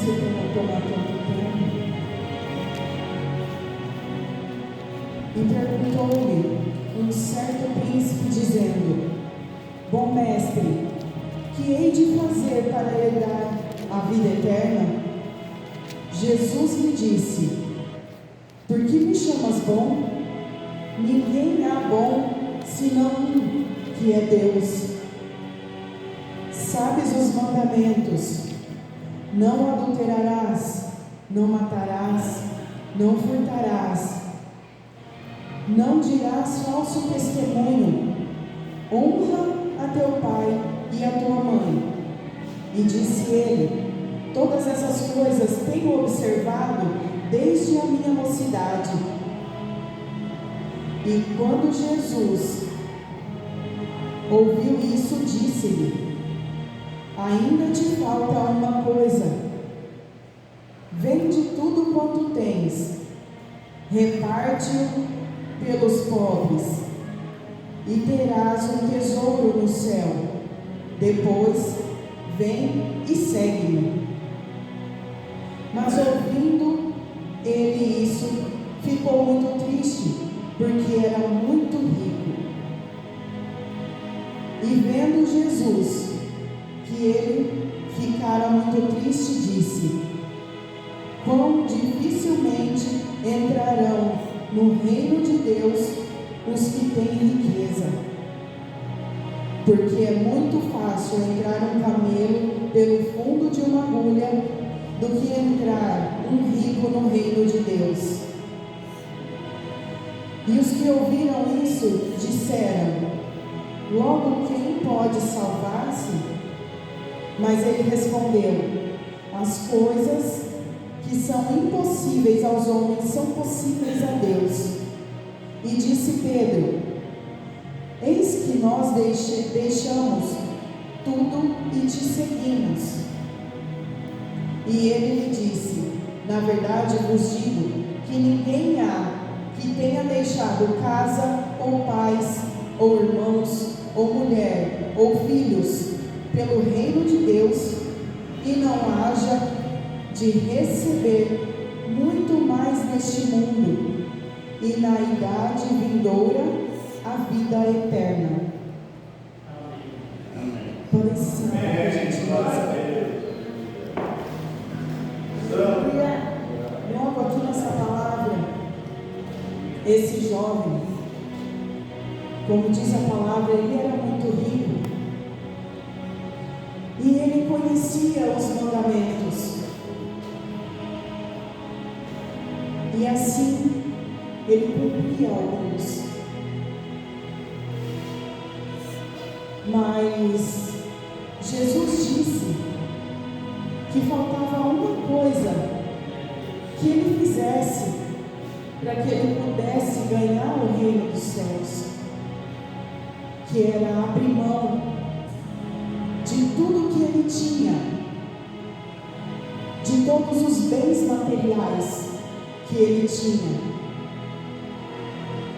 você tomar tanto tempo. E perguntou-lhe um certo príncipe, dizendo: Bom mestre, que hei de fazer para herdar a vida eterna? Jesus lhe disse: Por que me chamas bom? Ninguém há bom senão um, que é Deus. Sabes os mandamentos: não adulterarás, não matarás, não furtarás, não dirás falso testemunho, honra a teu pai e a tua mãe. E disse ele: Todas essas coisas tenho observado desde a minha mocidade. E quando Jesus ouviu isso, disse-lhe: Ainda te falta uma coisa. Vende tudo quanto tens, reparte-o pelos pobres, e terás um tesouro no céu. Depois, vem e segue-me. Mas ouvindo ele isso, ficou muito triste, porque era muito rico. E vendo Jesus que ele ficara muito triste, disse: Quão dificilmente entrarão no reino de Deus os que têm riqueza. Porque é muito fácil entrar um camelo pelo fundo de uma agulha do que entrar um rico no reino de Deus. E os que ouviram isso disseram: Logo, quem pode salvar-se? Mas ele respondeu: As coisas que são impossíveis aos homens são possíveis a Deus. E disse Pedro: Eis que nós deixamos tudo e te seguimos. E ele lhe disse: Na verdade vos digo que ninguém há que tenha deixado casa, ou pais, ou irmãos, ou mulher, ou filhos, pelo reino de Deus, e não haja de receber muito mais neste mundo, e na idade vindoura a vida eterna. Podem se sentar, por gentileza. Logo aqui nessa palavra, esse jovem, como diz a palavra, ele era muito rico, e ele conhecia os mandamentos, e assim ele cumpria alguns. Mas Jesus disse que faltava uma coisa que ele fizesse para que ele pudesse ganhar o reino dos céus, que era abrir mão de tudo que ele tinha, de todos os bens materiais que ele tinha.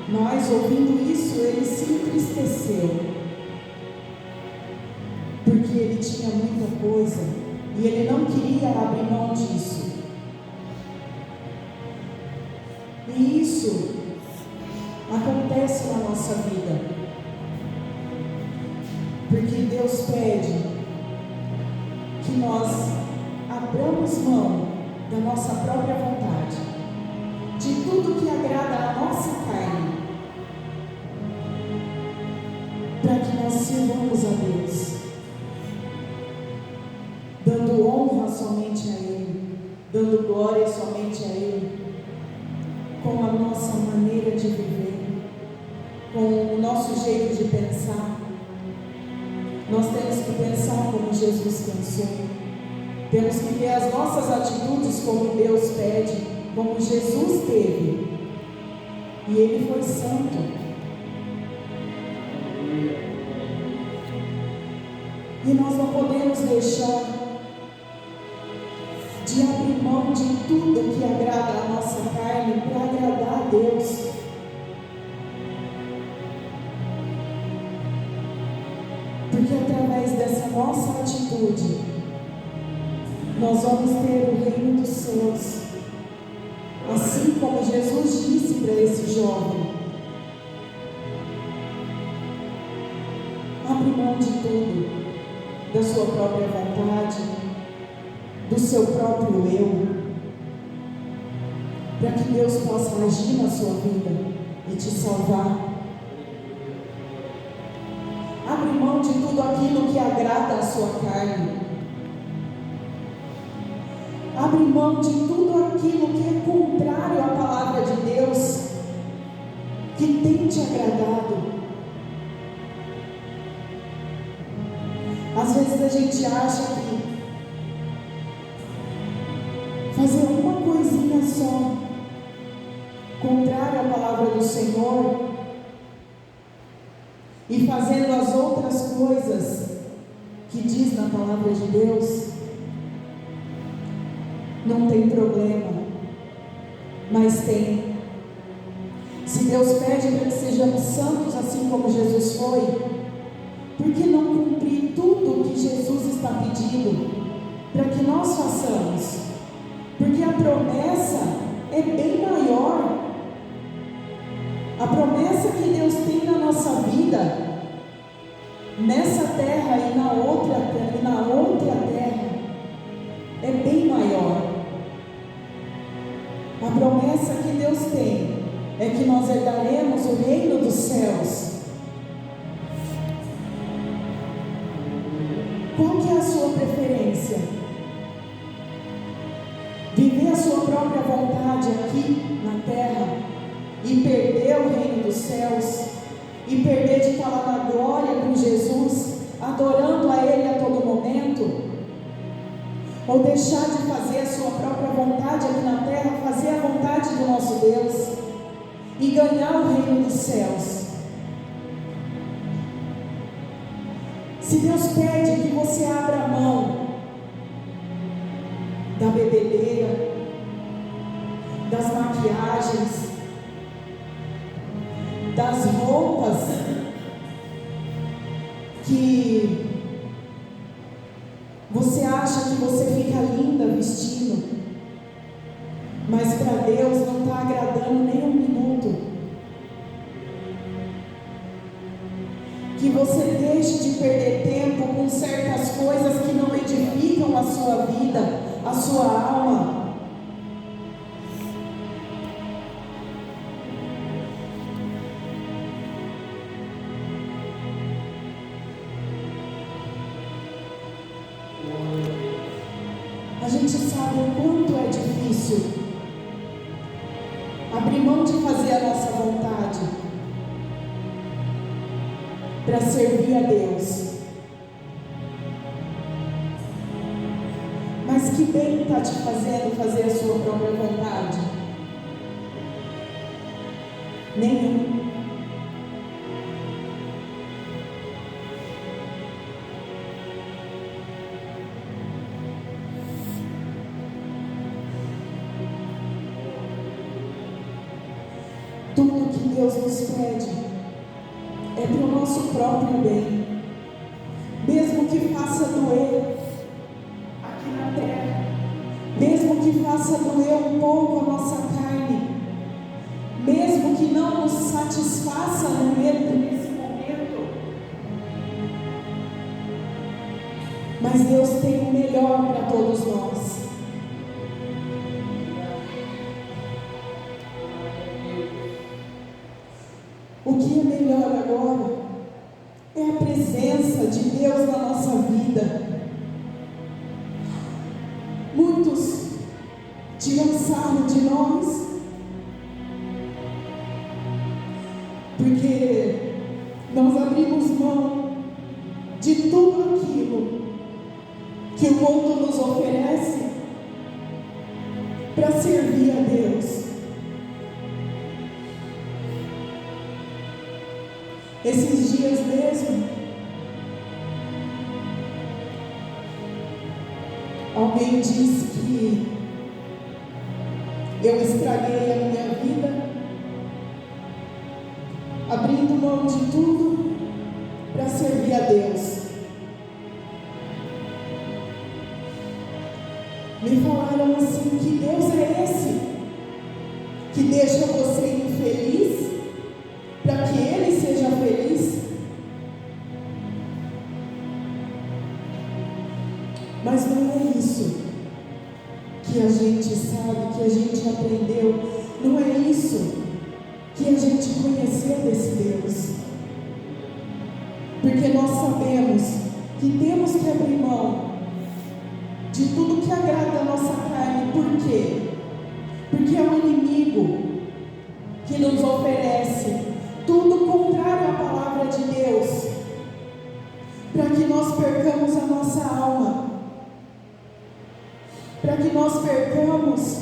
Mas ouvindo isso, ele se entristeceu, porque ele tinha muita coisa e ele não queria abrir mão disso. E isso acontece na nossa vida, porque Deus pede que nós abramos mão da nossa própria vontade, de tudo que agrada a nossa carne, para que nós sirvamos a Deus, dando honra somente a Ele, dando glória somente a Ele, com a nossa maneira de viver, com o nosso jeito de pensar. Nós temos que pensar como Jesus pensou, temos que ter as nossas atitudes como Deus pede, como Jesus teve, e Ele foi santo. E nós não podemos deixar de abrir mão de tudo que agrada a nossa carne para agradar a Deus. Porque através dessa nossa atitude, nós vamos ter o reino dos céus. Assim como Jesus disse para esse jovem: abre mão de tudo, da sua própria vontade, do seu próprio eu, para que Deus possa agir na sua vida e te salvar. Abre mão de tudo aquilo que agrada a sua carne. Abre mão de tudo aquilo que é contrário à palavra de Deus, que tem te agradado. Às vezes a gente acha que fazer uma coisinha só, contrário à palavra do Senhor, e fazendo as outras coisas que diz na palavra de Deus, não tem problema, mas tem. Se Deus pede para que sejamos santos assim como Jesus foi, por que não cumprir tudo o que Jesus está pedindo para que nós façamos? Porque a promessa é bem maior. A promessa que Deus tem na nossa vida, nessa terra e na outra terra, é bem maior. A promessa que Deus tem é que nós herdaremos o reino dos céus. Qual que é a sua preferência? Viver a sua própria vontade aqui na terra e perder o reino dos céus, e perder de estar lá na glória com Jesus, adorando a Ele a todo momento? Ou deixar de fazer a sua própria vontade aqui na terra, fazer a vontade do nosso Deus e ganhar o reino dos céus? Se Deus pede que você abra a mão da bebedeira, das maquiagens, das roupas que você acha que você fica linda vestindo, mas para Deus não está agradando nem um minuto, que você deixe de perder tempo com certas coisas que não edificam a sua vida, a sua alma. A gente sabe o quanto é difícil abrir mão de fazer a nossa vontade para servir a Deus. Mas que bem está te fazendo fazer a sua própria vontade? Nenhum. Tudo que Deus nos pede é para o nosso próprio bem, mesmo que faça doer aqui na terra, mesmo que faça doer um pouco a nossa carne, mesmo que não nos satisfaça nesse momento, mas Deus tem o melhor para todos nós. O que é melhor agora é a presença de Deus na nossa vida. Muitos tiram sarro de nós, porque nós abrimos mão de tudo aquilo que o mundo nos oferece para servir a Deus. Esses dias mesmo, alguém disse que eu estraguei a minha vida, abrindo mão de tudo para servir a Deus. Me falaram assim, que Deus é esse que deixa você infeliz para que Ele seja feliz. Mas não é isso que a gente sabe, que a gente aprendeu, não é isso que a gente conheceu desse Deus. Porque nós sabemos que temos que abrir mão de tudo que agrada a nossa carne. Por quê? Porque é o inimigo que nos oferece tudo contrário à palavra de Deus, para que nós percamos a nossa alma, para que nós percamos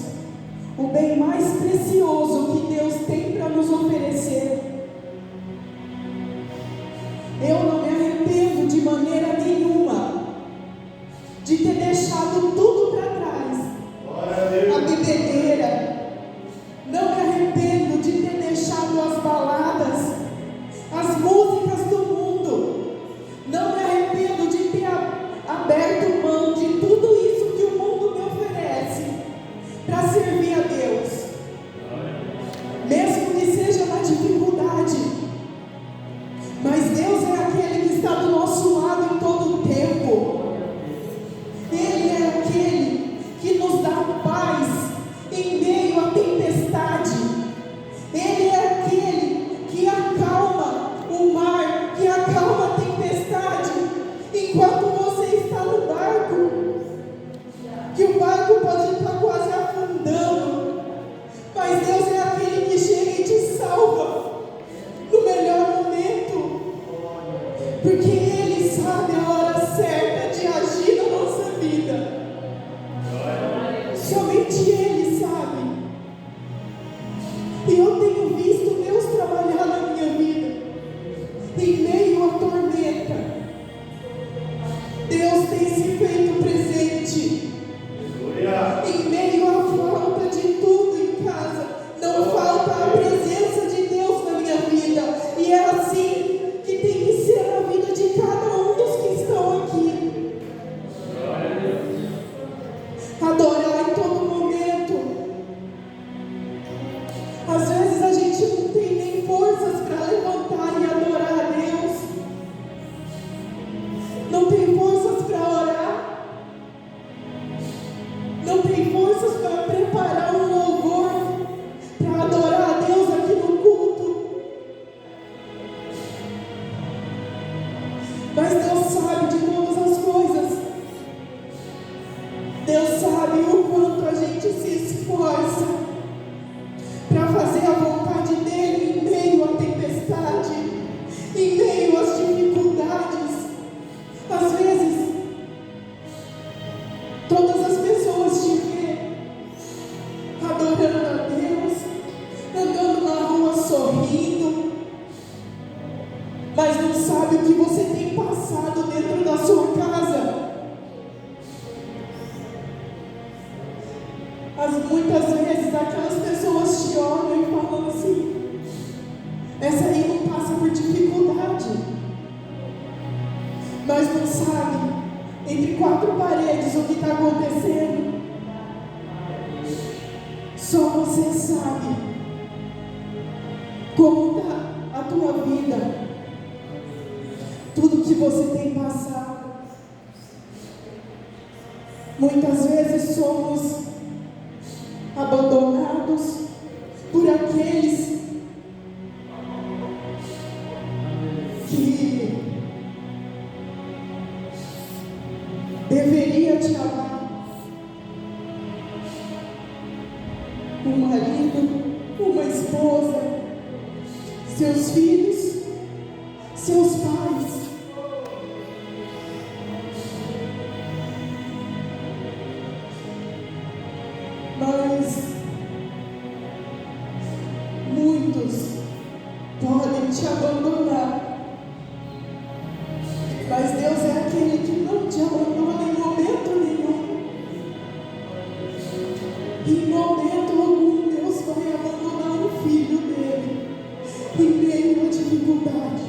o bem mais precioso que Deus tem para nos oferecer. Eu não me arrependo de maneira nenhuma de ter deixado tudo para trás, a bebedeira. Não me arrependo de ter deixado as baladas, as músicas do mundo. Não me arrependo de ter aberto mão de tudo isso que o mundo me oferece para servir a Deus, mesmo que seja na dificuldade. Mas Deus é aquele que está do nosso lado em todo o tempo. Ele é aquele que nos dá paz em meio à tempestade. Ele é aquele que acalma o mar, que acalma a tempestade, enquanto você está no barco, que o barco pode estar quase afundando, mas Deus é aquele que chega e te salva no melhor momento, porque Ele sabe a hora certa de agir na nossa vida. Somente Ele sabe. E eu tenho visto Deus trabalhar na minha vida, em meio à tormenta. Deus tem se feito presente, em meio à falta de tudo em casa. Não falta a presença de Deus na minha vida, e é assim que tem que ser a vida de cada um dos que estão aqui. Adorar em todo momento. Às vezes a gente não tem nem forças para levantar e adorar a Deus, não tem forças para orar, não tem forças para preparar um louvor para adorar a Deus aqui no culto. Mas Deus sabe de todas as coisas. Deus sabe o quanto a gente se esforça para fazer a vontade dEle em meio à tempestade, em meio às dificuldades. Às vezes, todas as pessoas te veem adorando a Deus, andando na rua sorrindo, mas não sabe o que você tem passado dentro da sua casa. Muitas vezes aquelas pessoas te olham e falam assim: essa aí não passa por dificuldade, mas não sabe entre quatro paredes o que está acontecendo. Só você sabe como está a tua vida, tudo que você tem passado. Muitas vezes somos abandonados por aqueles que deveria te amar. Um marido, uma esposa, seus filhos, seus pais. Mas muitos podem te abandonar, mas Deus é aquele que não te abandona em momento nenhum. Em momento algum Deus vai abandonar o filho dele em meio à dificuldade.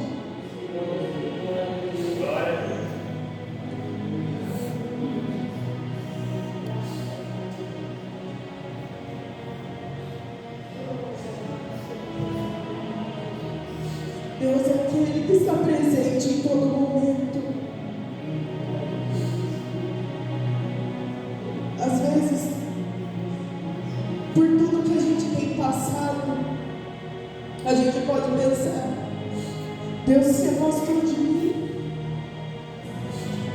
Deus é aquele que está presente em todo momento. Às vezes, por tudo que a gente tem passado, a gente pode pensar: Deus se afastou de mim,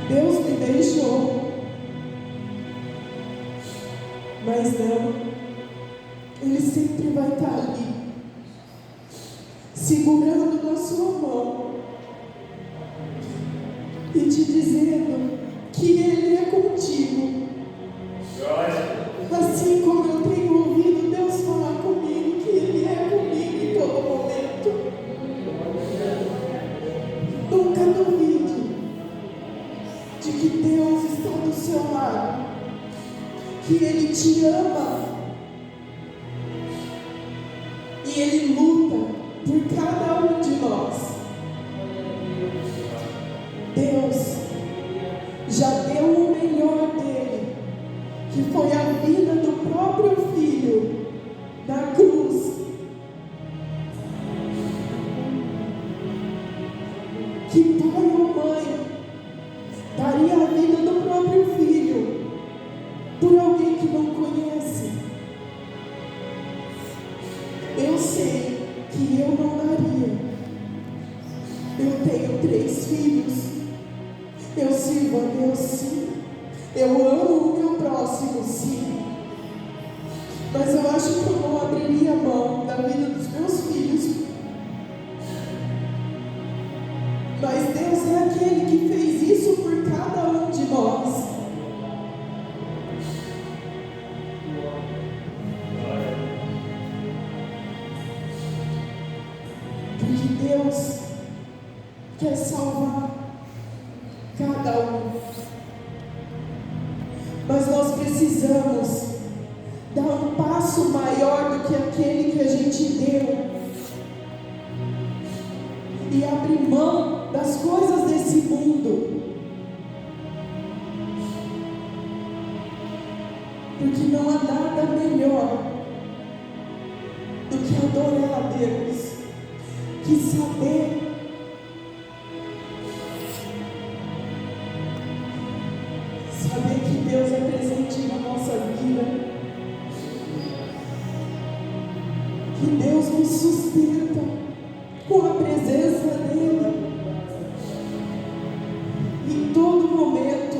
Deus me deixou. Mas não, Ele sempre vai estar ali, segurando na sua mão e te dizendo que Ele é contigo. Assim como eu tenho ouvido Deus falar comigo, que Ele é comigo em todo momento. Nunca duvide de que Deus está do seu lado, que Ele te ama e Ele luta por cada um de nós. Deus já deu o melhor dele, que foi a vida do próprio Filho na cruz. Que pai ou mãe daria a vida do próprio filho por alguém que não conhece? Eu sei que eu não daria. Eu tenho 3 filhos. Eu sirvo a Deus, sim. Eu amo o meu próximo, sim. Mas eu acho que eu não abriria mão da vida dos meus filhos. Mas Deus é aquele que fez isso por cada um de nós. Porque Deus quer salvar cada um. Mas nós precisamos dar um passo maior do que aquele que a gente deu e abrir mão das coisas desse mundo, porque não há nada melhor do que adorar a Deus, que saber que Deus é presente na nossa vida, que Deus nos sustenta com a presença dEle em todo momento.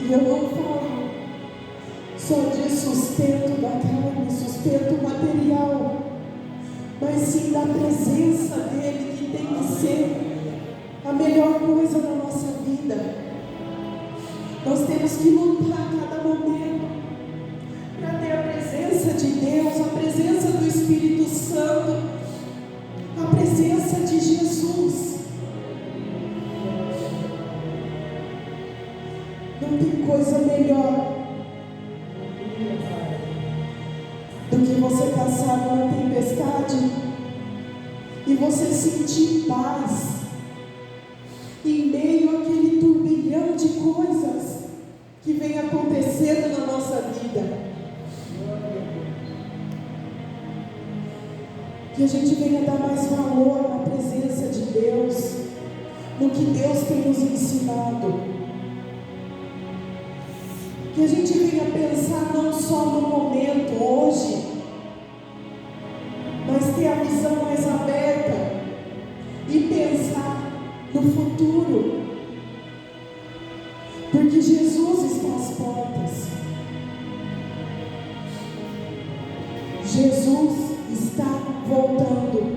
E eu não falo só de sustento da carne, sustento material, mas sim da presença dEle, que tem que ser a melhor coisa na nossa vida. Nós temos que lutar a cada momento para ter a presença de Deus, a presença do Espírito Santo, a presença de Jesus. Não tem coisa melhor do que você passar numa tempestade e você sentir paz em meio àquele turbilhão de coisas que vem acontecendo na nossa vida. Que a gente venha dar mais valor na presença de Deus, no que Deus tem nos ensinado. Que a gente venha pensar não só no momento, hoje, mas ter a visão mais aberta e pensar no futuro. Porque Jesus está às portas. Jesus está voltando.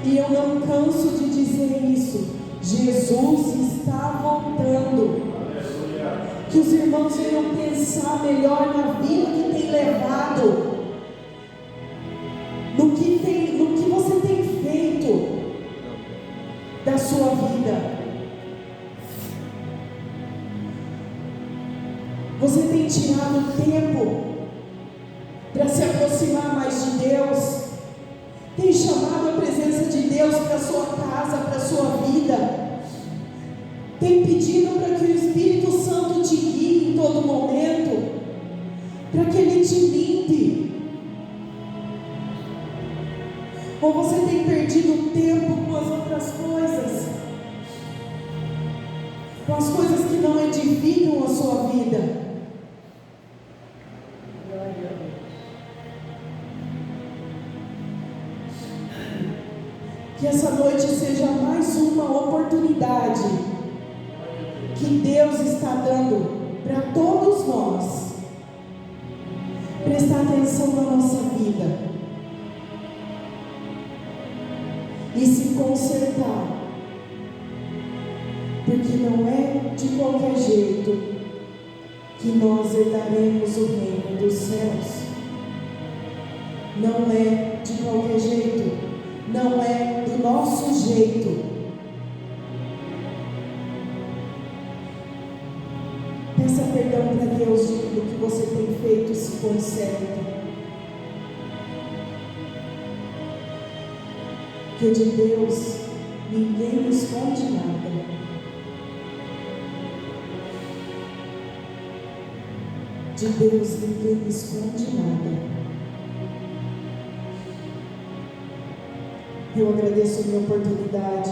E eu não canso de dizer isso. Jesus está voltando. Que os irmãos venham pensar melhor na vida que tem levado, no que você tem feito da sua vida. Você tem tirado tempo para se aproximar mais de Deus? Tem chamado a presença de Deus para a sua casa, para a sua vida? Tem pedido para que o Espírito Santo te guie em todo você tem perdido tempo com as outras coisas, com as coisas que não edificam a sua vida. Que essa noite seja mais uma oportunidade que Deus está dando para todos nós prestar atenção na nossa vida e se consertar, porque não é de qualquer jeito que nós herdaremos o reino dos céus. Não é de qualquer jeito. Não é do nosso jeito. Peça perdão para Deus de tudo que você tem feito e se conserta. Porque de Deus ninguém esconde nada. De Deus ninguém esconde nada. Eu agradeço a minha oportunidade